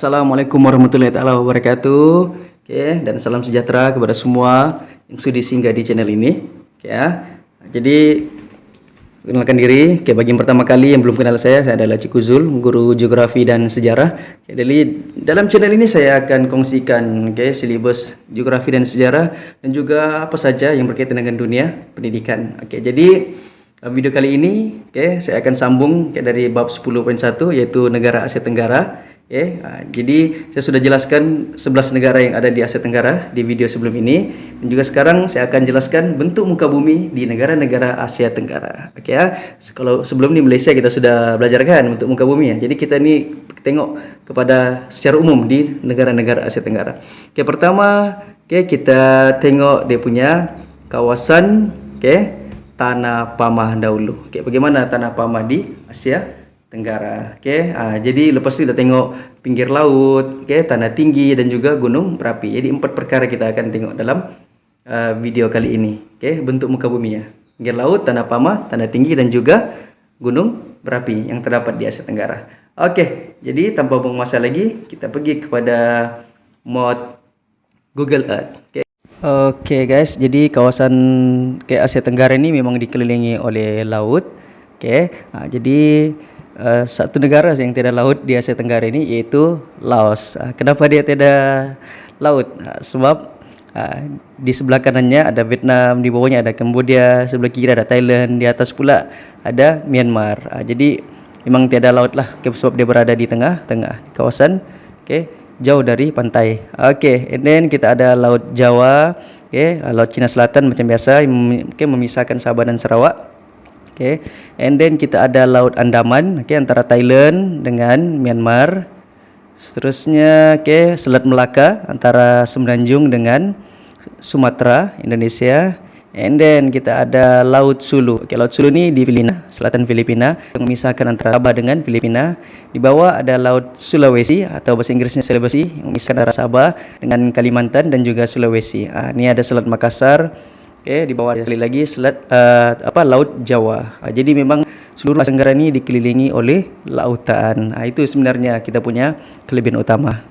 Assalamualaikum warahmatullahi taala wabarakatuh. Oke, dan salam sejahtera kepada semua yang sudah singgah di channel ini. Oke ya. Jadi kenalkan diri. Oke, bagi yang pertama kali yang belum kenal saya adalah Cikuzul, guru geografi dan sejarah. Oke, jadi dalam channel ini saya akan kongsikan silibus geografi dan sejarah dan juga apa saja yang berkaitan dengan dunia pendidikan. Oke, jadi video kali ini saya akan sambung dari bab 10.1 yaitu negara Asia Tenggara. Jadi saya sudah jelaskan 11 negara yang ada di Asia Tenggara di video sebelum ini, dan juga sekarang saya akan jelaskan bentuk muka bumi di negara-negara Asia Tenggara. Oke ya. Kalau sebelum ini Malaysia kita sudah belajar kan bentuk muka bumi ya. Jadi kita ini tengok kepada secara umum di negara-negara Asia Tenggara. Oke, pertama kita tengok dia punya kawasan Tanah Pamah dahulu. Bagaimana Tanah Pamah di Asia Tenggara. Jadi lepas itu kita tengok pinggir laut, tanah tinggi dan juga gunung berapi. Jadi 4 perkara kita akan tengok dalam video kali ini. Bentuk muka bumi ya. Pinggir laut, tanah pamah, tanah tinggi dan juga gunung berapi yang terdapat di Asia Tenggara. Jadi tanpa buang masa lagi, kita pergi kepada mod Google Earth. Oke guys, jadi kawasan Asia Tenggara ini memang dikelilingi oleh laut. Jadi satu negara yang tidak laut di Asia Tenggara ini yaitu Laos. Kenapa dia tidak laut? Sebab di sebelah kanannya ada Vietnam, di bawahnya ada Cambodia, sebelah kiri ada Thailand, di atas pula ada Myanmar. Jadi memang tiada laut lah, sebab dia berada di tengah-tengah kawasan jauh dari pantai. And then kita ada Laut Jawa, Laut Cina Selatan macam biasa memisahkan Sabah dan Sarawak. And then kita ada Laut Andaman, antara Thailand dengan Myanmar. Seterusnya Selat Melaka antara Semenanjung dengan Sumatera, Indonesia. And then kita ada Laut Sulu. Laut Sulu ni di Filipina, selatan Filipina, yang memisahkan antara Sabah dengan Filipina. Di bawah ada Laut Sulawesi atau bahasa Inggrisnya Sulawesi, yang memisahkan antara Sabah dengan Kalimantan dan juga Sulawesi. Ini ada Selat Makassar. Di bawah sekali lagi selat Laut Jawa. Jadi memang seluruh Asia Tenggara ini dikelilingi oleh lautan. Itu sebenarnya kita punya kelebihan utama.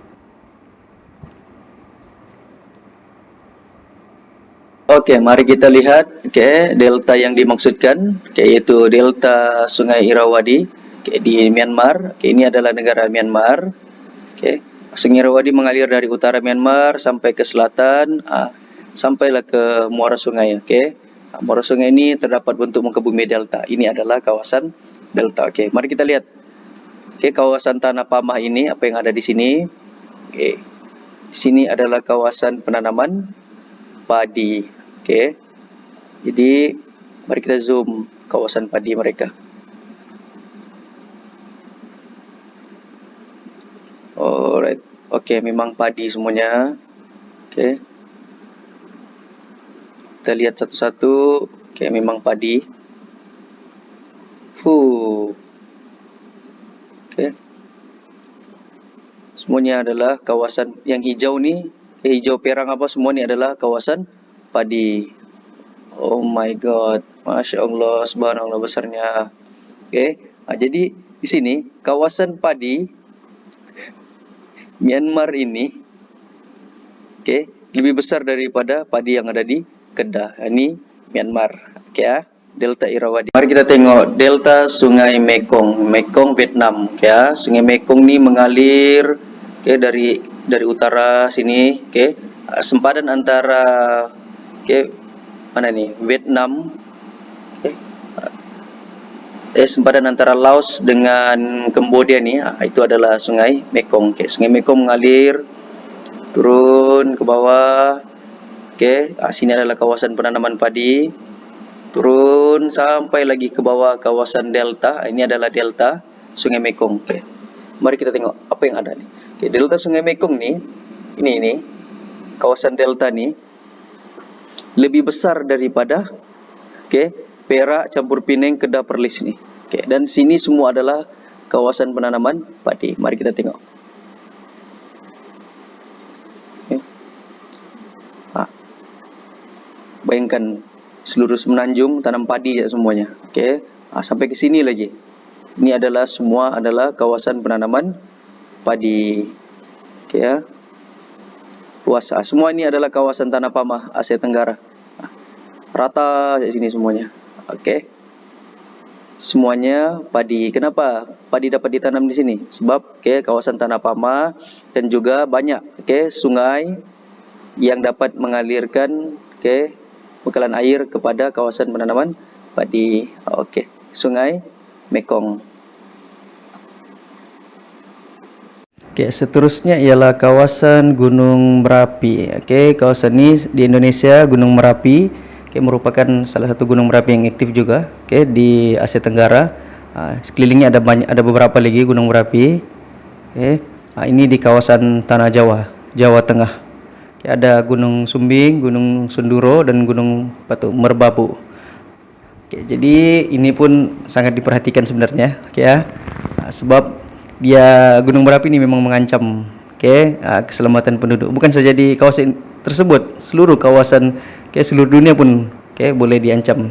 Mari kita lihat delta yang dimaksudkan, yaitu delta Sungai Irrawaddy di Myanmar. Ini adalah negara Myanmar. Sungai Irrawaddy mengalir dari utara Myanmar sampai ke selatan. Sampailah ke muara sungai. Muara sungai ini terdapat bentuk muka bumi delta. Ini adalah kawasan delta. Mari kita lihat kawasan Tanah Pamah ini, apa yang ada di sini. Di sini adalah kawasan penanaman padi. Jadi mari kita zoom kawasan padi mereka. Alright. Memang padi semuanya. Kita lihat satu-satu. Memang padi. Semuanya adalah kawasan yang hijau ni, hijau perang apa semua ni adalah kawasan padi. Oh my god, Masya Allah, subhanallah besarnya. Jadi di sini kawasan padi Myanmar ini lebih besar daripada padi yang ada di Kedah. Ini Myanmar. Delta Irrawaddy. Mari kita tengok delta Sungai Mekong, Mekong Vietnam. Sungai Mekong ni mengalir dari utara sini. Sempadan antara mana ni? Vietnam. Sempadan antara Laos dengan Cambodia ni, itu adalah Sungai Mekong. Sungai Mekong mengalir turun ke bawah. Sini adalah kawasan penanaman padi. Turun sampai lagi ke bawah kawasan delta. Ini adalah delta Sungai Mekong. Mari kita tengok apa yang ada ni. Delta Sungai Mekong ni, ini kawasan delta ni lebih besar daripada Perak, Campur Pinang, Kedah, Perlis ni. Dan sini semua adalah kawasan penanaman padi. Mari kita tengok. Bayangkan seluruh semenanjung tanam padi semuanya. Sampai ke sini lagi. Ini adalah semua adalah kawasan penanaman padi. Oke ya. Luas. Semua ini adalah kawasan Tanah Pamah Asia Tenggara. Rata di sini semuanya. Oke. Semuanya padi. Kenapa padi dapat ditanam di sini? Sebab kawasan Tanah Pamah dan juga banyak sungai yang dapat mengalirkan bekalan air kepada kawasan penanaman padi. Sungai Mekong. Seterusnya ialah kawasan Gunung Merapi. Kawasan ini di Indonesia, Gunung Merapi merupakan salah satu gunung merapi yang aktif juga di Asia Tenggara. Sekelilingnya ada beberapa lagi gunung merapi. Ini di kawasan Tanah Jawa, Jawa Tengah. Ada Gunung Sumbing, Gunung Sunduro, dan Gunung Merbabu. Jadi ini pun sangat diperhatikan sebenarnya, sebab dia Gunung Merapi ini memang mengancam keselamatan penduduk. Bukan saja di kawasan tersebut, seluruh kawasan seluruh dunia pun boleh diancam.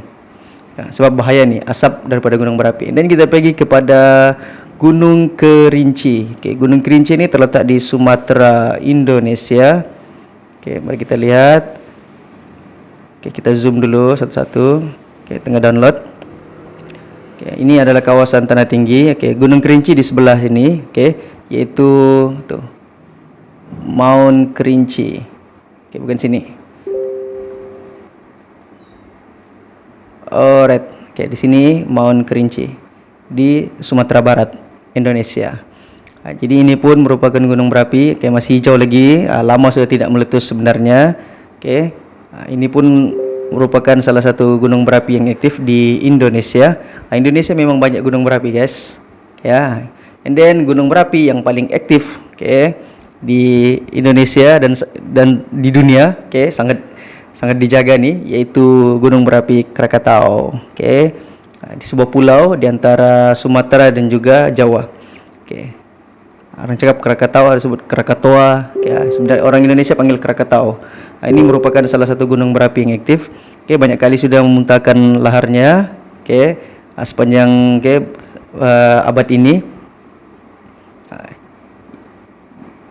Sebab bahaya nih asap daripada Gunung Merapi. Dan kita pergi kepada Gunung Kerinci. Gunung Kerinci ini terletak di Sumatera, Indonesia. Mari kita lihat. Kita zoom dulu satu-satu. Tengah download. Ini adalah kawasan tanah tinggi. Gunung Kerinci di sebelah ini, yaitu tuh Mount Kerinci. Bukan sini. Alright. Di sini Mount Kerinci di Sumatera Barat, Indonesia. Jadi ini pun merupakan gunung berapi, masih hijau lagi, lama sudah tidak meletus sebenarnya. Ini pun merupakan salah satu gunung berapi yang aktif di Indonesia. Indonesia memang banyak gunung berapi, guys. And then gunung berapi yang paling aktif, di Indonesia dan di dunia, sangat dijaga nih, yaitu Gunung Berapi Krakatau. Di sebuah pulau di antara Sumatera dan juga Jawa. Orang cakap Krakatau, disebut Krakatoa. Sebenarnya orang Indonesia panggil Krakatau. Ini merupakan salah satu gunung berapi yang aktif. Banyak kali sudah memuntahkan laharnya. Sepanjang abad ini.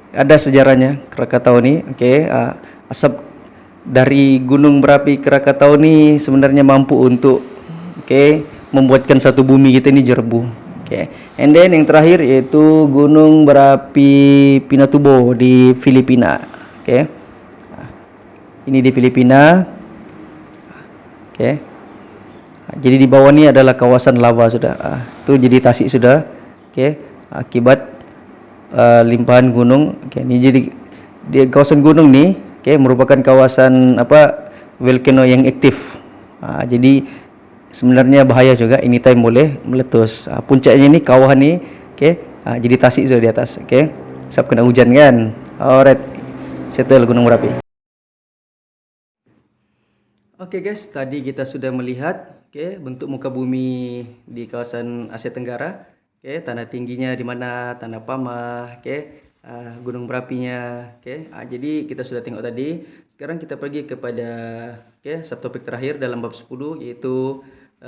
Ada sejarahnya Krakatau ini. Asap dari gunung berapi Krakatau ini sebenarnya mampu untuk membuatkan satu bumi kita ini jerbu. And then yang terakhir yaitu Gunung Berapi Pinatubo di Filipina. Ini di Filipina. Jadi di bawah ini adalah kawasan lava sudah. Itu jadi tasik sudah. Akibat limpahan gunung. Ini jadi di kawasan gunung nih, merupakan kawasan volcano yang aktif. Jadi sebenarnya bahaya juga, anytime boleh meletus. Puncaknya ini kawah nih, jadi tasik sudah di atas. Sebab kena hujan kan. Alright, settle Gunung Merapi. Guys, tadi kita sudah melihat bentuk muka bumi di kawasan Asia Tenggara. Tanah tingginya di mana, Tanah Pamah, gunung berapinya. Jadi kita sudah tengok tadi. Sekarang kita pergi kepada subtopik terakhir dalam bab 10, yaitu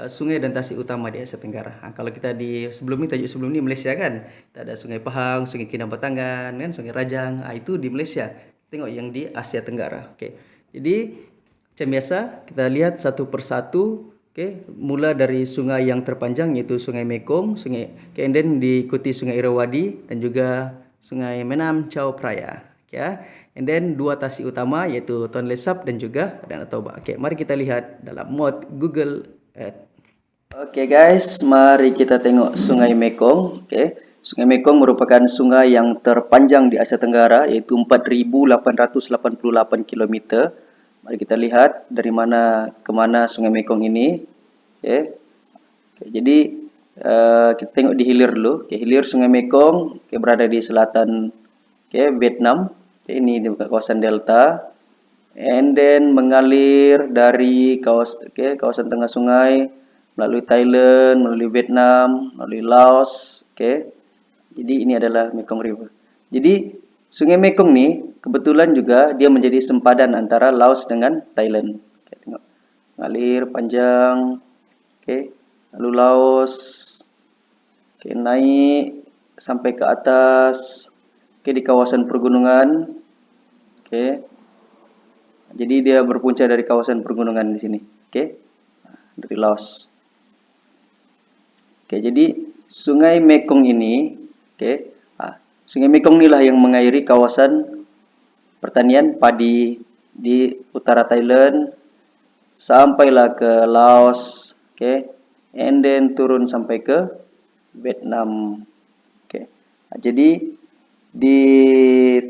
sungai dan tasik utama di Asia Tenggara. Kalau kita di tajuk sebelum ini Malaysia kan, kita ada Sungai Pahang, Sungai Kidang Batangan, kan, Sungai Rajang. Itu di Malaysia. Tengok yang di Asia Tenggara. Jadi macam biasa kita lihat satu persatu. Mula dari sungai yang terpanjang yaitu Sungai Mekong, and then diikuti Sungai Irrawaddy dan juga Sungai Menam Chao Phraya. And then dua tasik utama yaitu Tonle Sap dan juga Danau Toba. Mari kita lihat dalam mode Google Earth. Guys, mari kita tengok Sungai Mekong. Sungai Mekong merupakan sungai yang terpanjang di Asia Tenggara, yaitu 4.888 km. Mari kita lihat dari mana ke mana Sungai Mekong ini. Jadi kita tengok di hilir dulu. Hilir Sungai Mekong berada di selatan Vietnam. Ini di kawasan delta. And then mengalir dari kawasan tengah sungai melalui Thailand, melalui Vietnam, melalui Laos. Jadi ini adalah Mekong River. Jadi Sungai Mekong ni kebetulan juga dia menjadi sempadan antara Laos dengan Thailand. Tengok. Mengalir panjang. Lalu Laos. Naik sampai ke atas. Oke, di kawasan pergunungan. Oke. Jadi dia berpunca dari kawasan pergunungan di sini. Oke. Dari Laos. Oke, jadi Sungai Mekong ini, oke. Sungai Mekong inilah yang mengairi kawasan pertanian padi di utara Thailand sampailah ke Laos, oke. And then turun sampai ke Vietnam. Oke. Jadi di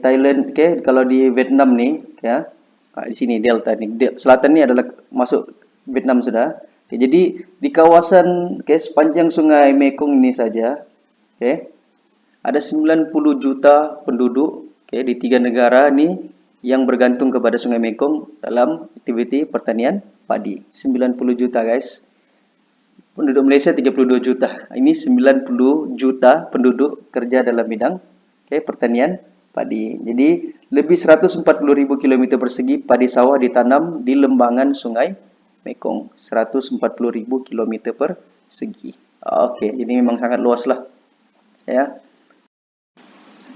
Thailand, oke, kalau di Vietnam nih, ya. Di sini delta nih. Selatan ini adalah masuk Vietnam sudah. Oke, jadi di kawasan, oke, sepanjang Sungai Mekong ini saja, oke, ada 90 juta penduduk, oke, di 3 negara nih yang bergantung kepada Sungai Mekong dalam aktiviti pertanian padi. 90 juta, guys. Penduduk Malaysia 32 juta. Ini 90 juta penduduk kerja dalam bidang, oke, pertanian padi. Jadi lebih 140.000 km persegi padi sawah ditanam di lembangan Sungai Mekong. 140.000 km persegi. Oke, ini memang sangat luas lah. Ya.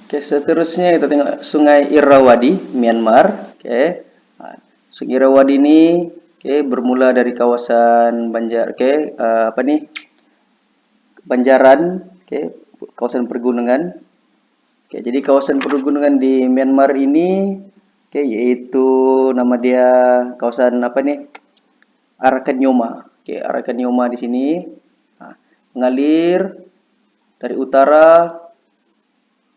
Oke, seterusnya kita tengok Sungai Irrawaddy, Myanmar. Oke. Sungai Irrawaddy ini bermula dari kawasan Banjar, apa nih? Banjaran, kawasan pergunungan. Jadi kawasan pergunungan di Myanmar ini, yaitu nama dia kawasan apa nih? Arakan Nyoma. Arakan Nyoma di sini mengalir dari utara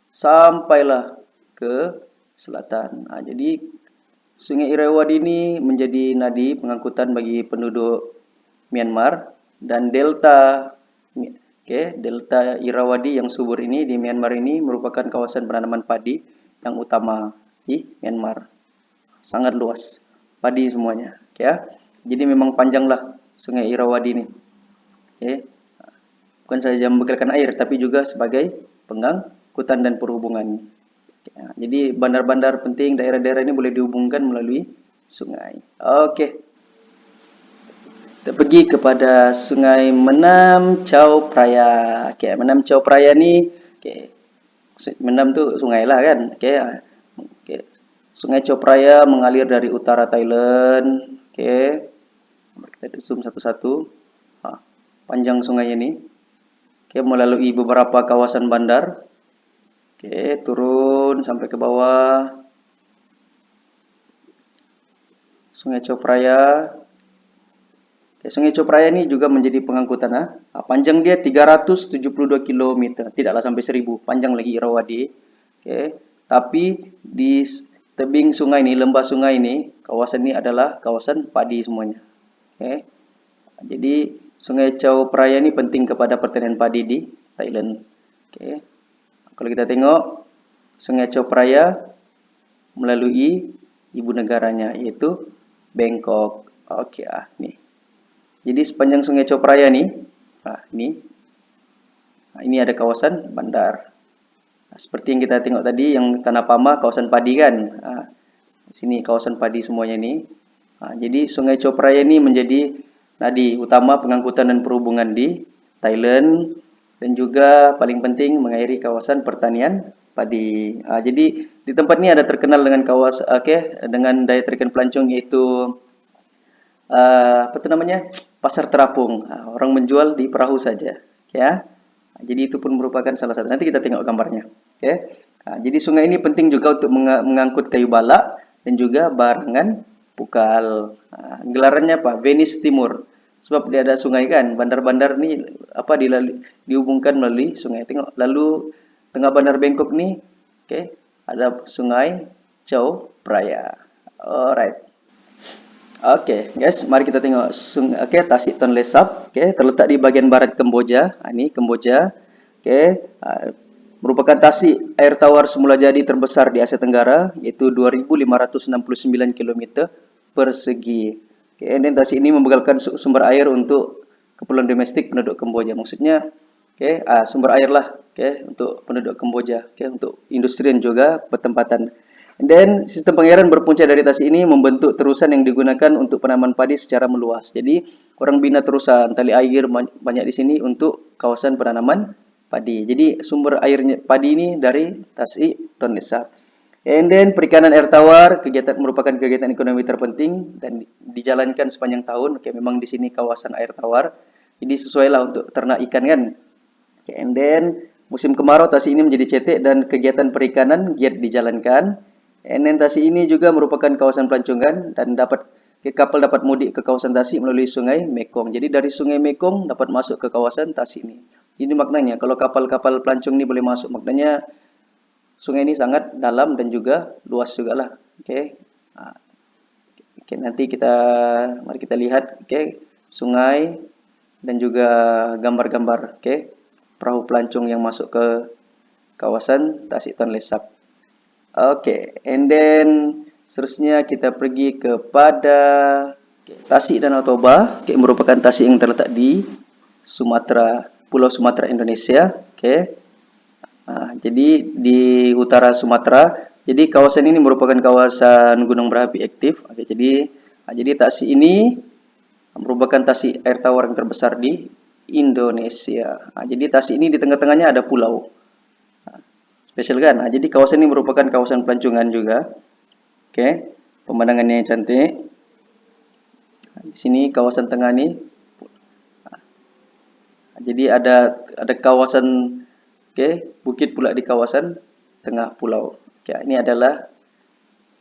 sampailah ke selatan. Jadi Sungai Irrawaddy ini menjadi nadi pengangkutan bagi penduduk Myanmar dan delta, delta Irrawaddy yang subur ini di Myanmar ini merupakan kawasan penanaman padi yang utama di Myanmar. Sangat luas, padi semuanya, ya. Jadi memang panjanglah Sungai Irrawaddy ini. Bukan saja membekalkan air, tapi juga sebagai pengangkutan dan perhubungan. Jadi bandar-bandar penting daerah-daerah ini boleh dihubungkan melalui sungai. Oke. Kita pergi kepada Sungai Menam Chao Phraya. Menam Chao Phraya ni, Menam tu sungai lah kan. Sungai Chao Phraya mengalir dari utara Thailand. Kita zoom satu-satu. Panjang sungai ini. Melalui beberapa kawasan bandar. Turun sampai ke bawah. Sungai Chao Phraya. Sungai Chao Phraya ini juga menjadi pengangkutan. Panjang dia 372 km. Tidaklah sampai 1000. Panjang lagi Irrawaddy. Tapi di tebing sungai ini, lembah sungai ini, kawasan ini adalah kawasan padi semuanya. Jadi Sungai Chao Phraya ini penting kepada pertanian padi di Thailand. Kalau kita tengok Sungai Chao Phraya melalui ibu negaranya yaitu Bangkok. Nih. Jadi sepanjang Sungai Chao Phraya nih, ini ada kawasan bandar. Seperti yang kita tengok tadi, yang Tanah Pama kawasan padi kan. Di sini kawasan padi semuanya nih. Jadi Sungai Chao Phraya ini menjadi nadi utama pengangkutan dan perhubungan di Thailand dan juga paling penting mengairi kawasan pertanian padi. Jadi di tempat ini ada terkenal dengan dengan daya tarikan pelancong yaitu apa itu namanya? Pasar terapung. Orang menjual di perahu saja, ya. Jadi itu pun merupakan salah satu. Nanti kita tengok gambarnya. Jadi sungai ini penting juga untuk mengangkut kayu balak dan juga barangan pukal. Gelarannya apa? Venice Timur. Sebab dia ada sungai kan, bandar-bandar ni dihubungkan melalui sungai. Tengok, lalu tengah bandar Bangkok ni, ada Sungai Chao Phraya. Alright. Guys, mari kita tengok Tasik Tonle Sap, terletak di bahagian barat Kemboja. Ini Kemboja. Merupakan tasik air tawar semula jadi terbesar di Asia Tenggara, yaitu 2.569 km persegi. Dan tasik ini membekalkan sumber air untuk keperluan domestik penduduk Kemboja. Maksudnya, sumber air lah, untuk penduduk Kemboja, untuk industri dan juga pertempatan. Dan sistem pengairan berpunca dari tasik ini membentuk terusan yang digunakan untuk penanaman padi secara meluas. Jadi orang bina terusan tali air banyak di sini untuk kawasan penanaman padi. Jadi sumber airnya padi ini dari Tasik Tonle Sap. And then perikanan air tawar merupakan kegiatan ekonomi terpenting dan dijalankan sepanjang tahun. Oke, memang di sini kawasan air tawar. Jadi sesuai lah untuk ternak ikan kan. Oke, and then musim kemarau Tasik ini menjadi cetek dan kegiatan perikanan giat dijalankan. And then Tasik ini juga merupakan kawasan pelancongan dan kapal dapat mudik ke kawasan Tasik melalui Sungai Mekong. Jadi dari Sungai Mekong dapat masuk ke kawasan Tasik ini. Ini maknanya kalau kapal-kapal pelancong ini boleh masuk, maknanya sungai ini sangat dalam dan juga luas juga lah. Oke. Oke, nanti mari kita lihat sungai dan juga gambar-gambar perahu pelancong yang masuk ke kawasan Tasik Tonle Sap. Oke, and then seterusnya kita pergi kepada Tasik Danau Toba. Merupakan tasik yang terletak di Pulau Sumatera Indonesia. Jadi di utara Sumatera. Jadi kawasan ini merupakan kawasan gunung berapi aktif. Jadi tasik ini merupakan tasik air tawar yang terbesar di Indonesia. Jadi tasik ini di tengah-tengahnya ada pulau. Spesial kan? Jadi kawasan ini merupakan kawasan pelancongan juga. Pemandangannya yang cantik. Di sini kawasan tengah ini. Jadi ada kawasan bukit pula di kawasan tengah pulau. Ini adalah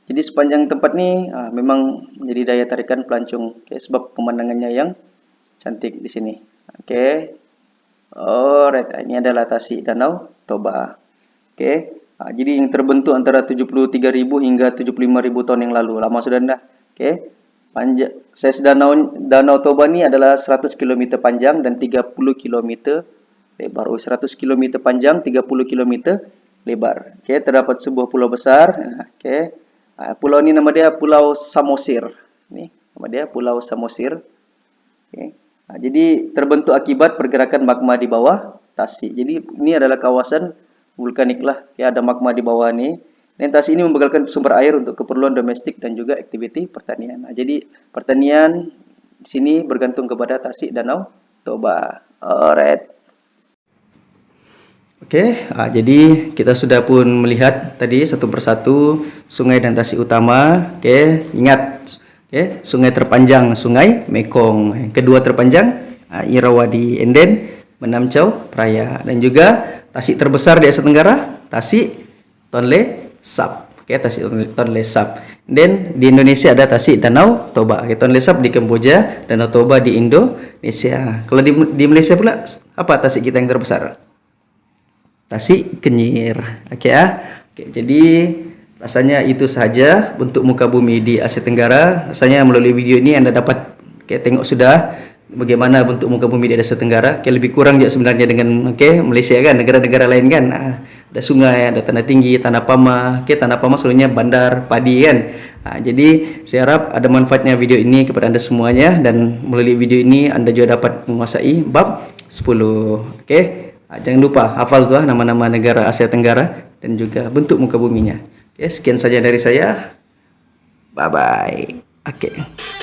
jadi sepanjang tempat ini memang menjadi daya tarikan pelancong sebab pemandangannya yang cantik di sini. Alright, ini adalah Tasik Danau Toba. Jadi yang terbentuk antara 73.000 hingga 75.000 tahun yang lalu. Lama sudah dah. Size Danau Toba ini adalah 100 km panjang dan 30 km lebar. 100 km panjang, 30 km lebar. Terdapat sebuah pulau besar. Pulau ini nama dia Pulau Samosir. Ini nama dia Pulau Samosir. Jadi terbentuk akibat pergerakan magma di bawah Tasik. Jadi ini adalah kawasan vulkanik lah. Ada magma di bawah ini. Dan Tasik ini membekalkan sumber air untuk keperluan domestik dan juga aktiviti pertanian. Jadi pertanian di sini bergantung kepada Tasik Danau Toba. Alright. Jadi kita sudah pun melihat tadi satu persatu sungai dan tasik utama. Ingat, sungai terpanjang Sungai Mekong, kedua terpanjang Irrawaddy, and then Menamchau Praya, dan juga tasik terbesar di Asia Tenggara Tasik Tonle Sap. Tasik Tonle Sap. Dan di Indonesia ada Tasik Danau Toba. Tonle Sap di Kamboja, Danau Toba di Indonesia. Kalau di Malaysia pula apa tasik kita yang terbesar? Tasik Kenyir. Jadi rasanya itu sahaja bentuk muka bumi di Asia Tenggara. Rasanya melalui video ini Anda dapat tengok sudah bagaimana bentuk muka bumi di Asia Tenggara. Lebih kurang juga sebenarnya dengan Malaysia kan, negara-negara lain kan. Ada sungai, ada tanah tinggi, tanah pama. Tanah pama sebenarnya bandar padi kan. Jadi saya harap ada manfaatnya video ini kepada Anda semuanya, dan melalui video ini Anda juga dapat menguasai bab 10. Jangan lupa hafal tuh nama-nama negara Asia Tenggara dan juga bentuk muka buminya. Sekian saja dari saya. Bye bye.